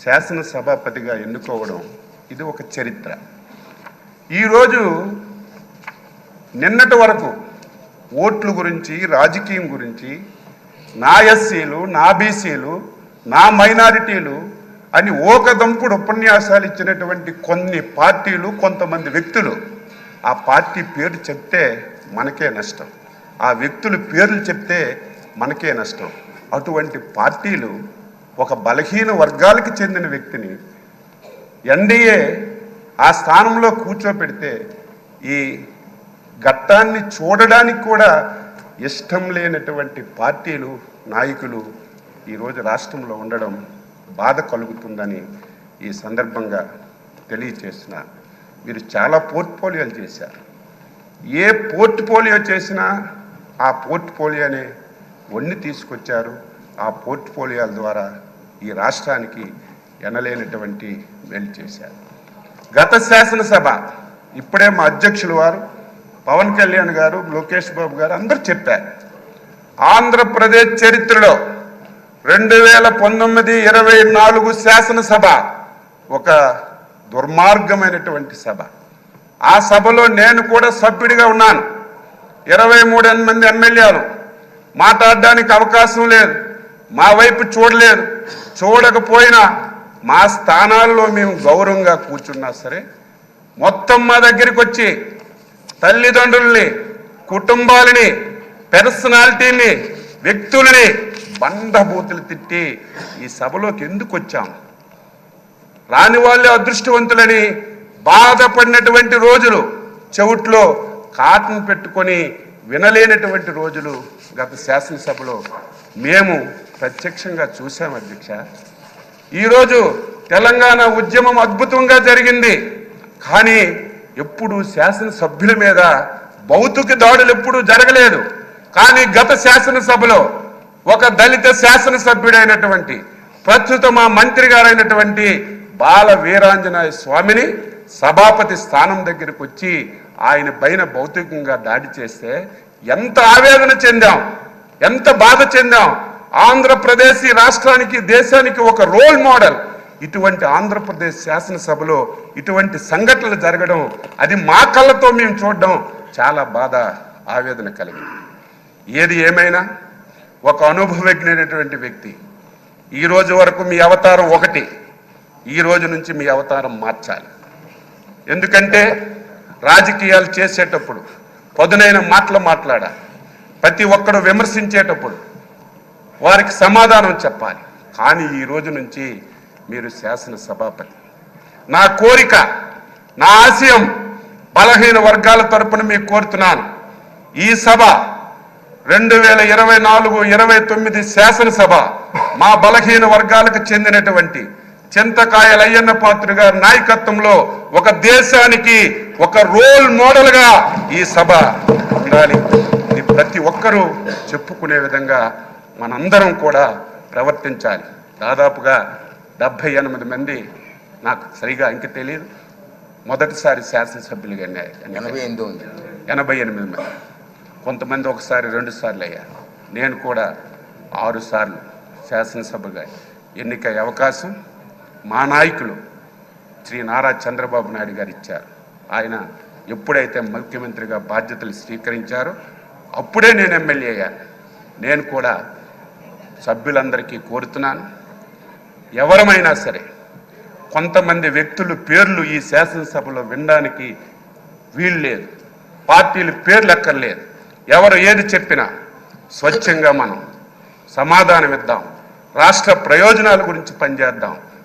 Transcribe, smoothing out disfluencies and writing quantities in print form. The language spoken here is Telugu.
శాసనసభాపతిగా ఎన్నుకోవడం ఇది ఒక చరిత్ర. ఈరోజు నిన్నటి వరకు ఓట్ల గురించి, రాజకీయం గురించి, నా ఎస్సీలు, నా బీసీలు, నా మైనారిటీలు అని ఓకదంపుడు ఉపన్యాసాలు ఇచ్చినటువంటి కొన్ని పార్టీలు, కొంతమంది వ్యక్తులు, ఆ పార్టీ పేరు చెప్తే మనకే నష్టం, ఆ వ్యక్తుల పేర్లు చెప్తే మనకే నష్టం. అటువంటి పార్టీలు ఒక బలహీన వర్గాలకు చెందిన వ్యక్తిని ఎన్డీఏ ఆ స్థానంలో కూర్చోపెడితే ఈ ఘట్టాన్ని చూడడానికి కూడా ఇష్టం లేనటువంటి పార్టీలు, నాయకులు ఈరోజు రాష్ట్రంలో ఉండడం బాధ కలుగుతుందని ఈ సందర్భంగా తెలియచేస్తున్నా. మీరు చాలా పోర్ట్ఫోలియోలు చేశారు. ఏ పోర్ట్ఫోలియో చేసినా ఆ పోర్ట్ఫోలియోనే వన్ని తీసుకొచ్చారు. ఆ పోర్ట్ఫోలియోల ద్వారా ఈ రాష్ట్రానికి ఎనలేనటువంటి మేలు చేశారు. గత శాసనసభ ఇప్పుడే మా అధ్యక్షులు వారు పవన్ కళ్యాణ్ గారు, లోకేష్ బాబు గారు అందరూ చెప్పారు. ఆంధ్రప్రదేశ్ చరిత్రలో 2019-24 శాసనసభ ఒక దుర్మార్గమైనటువంటి సభ. ఆ సభలో నేను కూడా సభ్యుడిగా ఉన్నాను. 23 మంది ఎమ్మెల్యేలు మాట్లాడడానికి అవకాశం లేదు, మా వైపు చూడలేదు. చూడకపోయినా మా స్థానాల్లో మేము గౌరవంగా కూర్చున్నా సరే మొత్తం మా దగ్గరికి వచ్చి తల్లిదండ్రుల్ని, కుటుంబాలని, పర్సనాలిటీని, వ్యక్తులని బండబూతులు తిట్టి ఈ సభలోకి ఎందుకు వచ్చాం, రాని వాళ్ళే అదృష్టవంతులని బాధపడినటువంటి రోజులు, చెవుట్లో కాటన్ పెట్టుకొని వినలేనటువంటి రోజులు గత శాసనసభలో మేము ప్రత్యక్షంగా చూసాం అధ్యక్ష. ఈరోజు తెలంగాణ ఉద్యమం అద్భుతంగా జరిగింది, కానీ ఎప్పుడు శాసనసభ్యుల మీద భౌతిక దాడులు ఎప్పుడూ జరగలేదు. కానీ గత శాసనసభలో ఒక దళిత శాసనసభ్యుడైనటువంటి ప్రస్తుత మా మంత్రి గారైనటువంటి బాల వీరాంజనేయ స్వామిని సభాపతి స్థానం దగ్గరికి వచ్చి ఆయన పైన భౌతికంగా దాడి చేస్తే ఎంత ఆవేదన చెందాం, ఎంత బాధ చెందాం. ఆంధ్రప్రదేశ్ ఈ రాష్ట్రానికి, దేశానికి ఒక రోల్ మోడల్. ఇటువంటి ఆంధ్రప్రదేశ్ శాసనసభలో ఇటువంటి సంఘటనలు జరగడం, అది మా కళ్ళతో మేము చూడడం చాలా బాధ, ఆవేదన కలిగింది. ఏది ఏమైనా ఒక అనుభవజ్ఞైనటువంటి వ్యక్తి, ఈ రోజు వరకు మీ అవతారం ఒకటి, ఈ రోజు నుంచి మీ అవతారం మార్చాలి. ఎందుకంటే రాజకీయాలు చేసేటప్పుడు పదునైన మాటలు మాట్లాడాలి. ప్రతి ఒక్కడు విమర్శించేటప్పుడు వారికి సమాధానం చెప్పాలి. కానీ ఈ రోజు నుంచి మీరు శాసనసభాపతి. నా కోరిక, నా ఆశయం బలహీన వర్గాల తరపున మీకు కోరుతున్నాను. ఈ సభ 2024-29 శాసనసభ మా బలహీన వర్గాలకు చెందినటువంటి చింతకాయల అయ్యన్న పాత్ర గారి నాయకత్వంలో ఒక దేశానికి ఒక రోల్ మోడల్గా ఈ సభ ఉండాలి. ఇది ప్రతి ఒక్కరూ చెప్పుకునే విధంగా మనందరం కూడా ప్రవర్తించాలి. దాదాపుగా 78 మంది, నాకు సరిగా ఇంక తెలియదు, మొదటిసారి శాసనసభ్యులుగా 88 మంది. కొంతమంది ఒకసారి 2 సార్లు అయ్యారు. నేను కూడా 6 సార్లు శాసనసభగా ఎన్నికయ్యే అవకాశం మా నాయకులు శ్రీ నారా చంద్రబాబు నాయుడు గారు ఇచ్చారు. ఆయన ఎప్పుడైతే ముఖ్యమంత్రిగా బాధ్యతలు స్వీకరించారో అప్పుడే నేను ఎమ్మెల్యే అయ్యాను. నేను కూడా సభ్యులందరికీ కోరుతున్నాను, ఎవరమైనా సరే కొంతమంది వ్యక్తుల పేర్లు ఈ శాసనసభలో వినడానికి వీలు లేదు, పార్టీల పేర్లు ఎక్కర్లేదు. ఎవరు ఏది చెప్పినా స్వచ్ఛంగా మనం సమాధానం ఇద్దాం, రాష్ట్ర ప్రయోజనాల గురించి పనిచేద్దాం.